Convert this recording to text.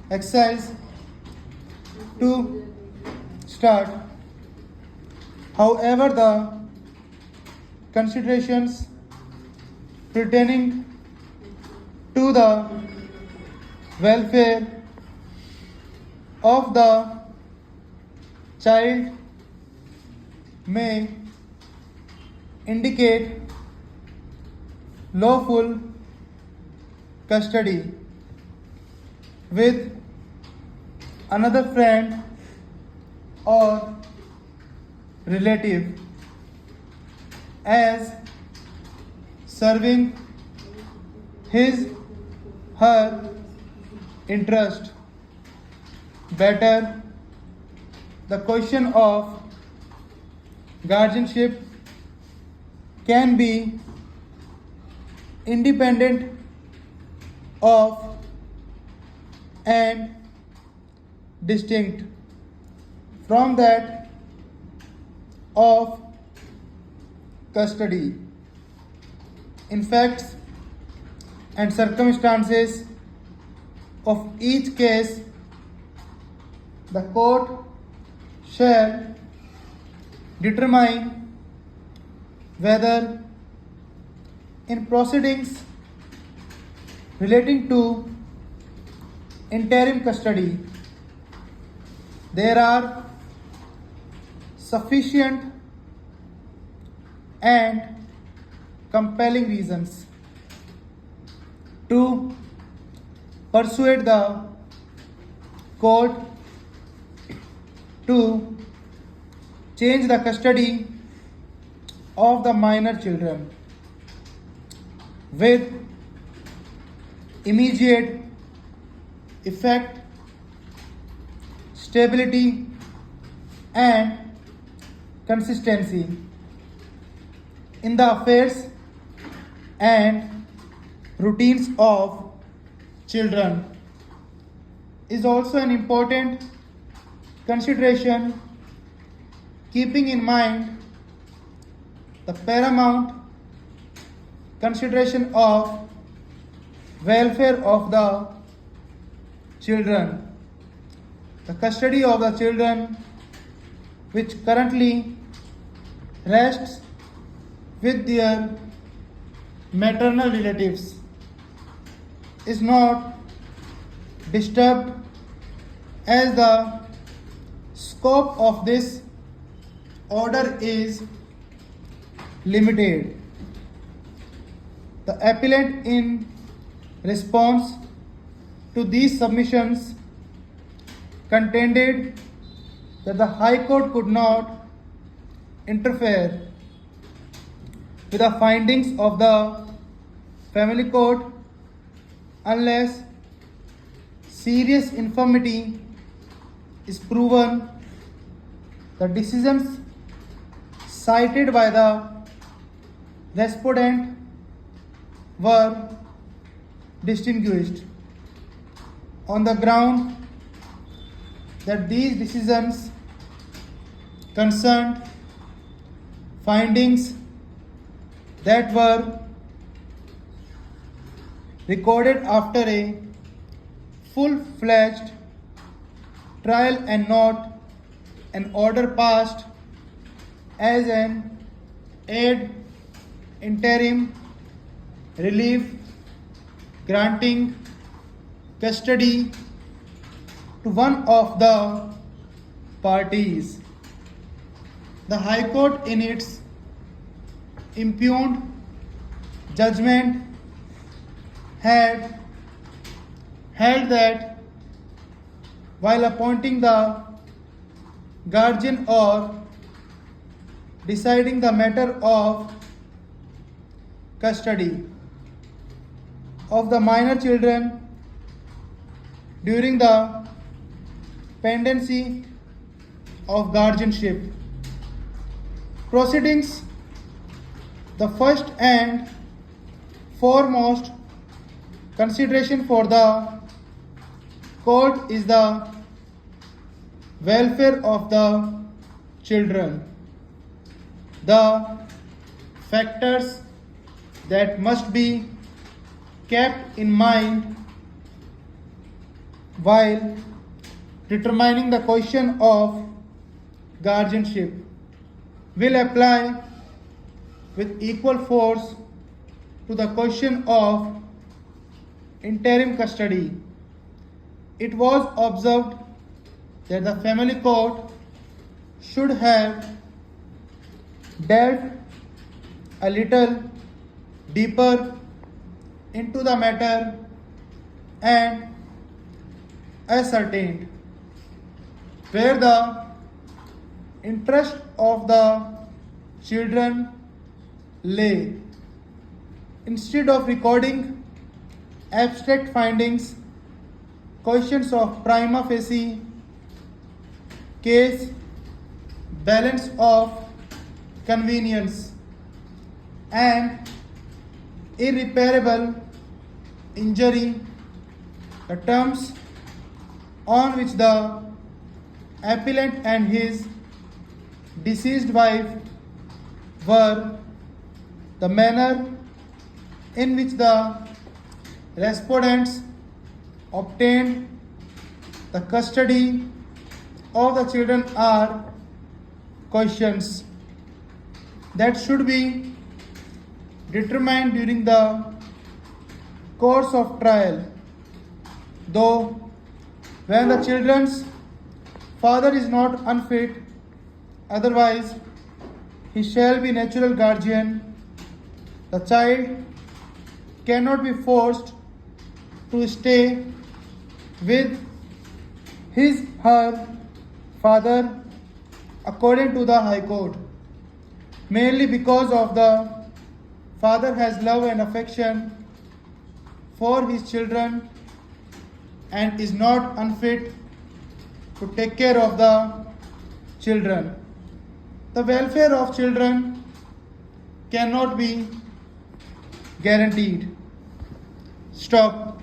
Exercise to start. However, the considerations pertaining to the welfare of the child may indicate lawful custody with another friend or relative as serving his her interest better. The question of guardianship can be independent of and distinct from that of custody. In facts and circumstances of each case, the court shall determine whether in proceedings relating to interim custody there are sufficient and compelling reasons to persuade the court to change the custody of the minor children with immediate effect, stability, and consistency in the affairs and routines of children is also an important consideration, keeping in mind the paramount consideration of welfare of the children. The custody of the children which currently rests with their maternal relatives is not disturbed as the scope of this order is limited. The appellant in response to these submissions contended that the High Court could not interfere with the findings of the Family Court unless serious infirmity is proven. The decisions cited by the respondent were distinguished on the ground that these decisions concerned findings that were recorded after a full-fledged trial and not an order passed as an ad interim relief granting custody to one of the parties. The High Court in its impugned judgment had held that while appointing the guardian or deciding the matter of custody of the minor children during the pendency of guardianship proceedings, the first and foremost consideration for the court is the welfare of the children. The factors that must be kept in mind while determining the question of guardianship will apply with equal force to the question of interim custody. It was observed that the family court should have delved a little deeper into the matter and ascertained where the interest of the children lay. Instead of recording abstract findings, questions of prima facie case, balance of convenience, and irreparable injury, the terms on which the appellant and his deceased wife were, the manner in which the respondents obtained the custody of the children are questions that should be determined during the course of trial. Though, when the children's father is not unfit, otherwise he shall be natural guardian, the child cannot be forced to stay with her father according to the High Court, mainly because of the father has love and affection for his children and is not unfit to take care of the children. The welfare of children cannot be guaranteed. Stop.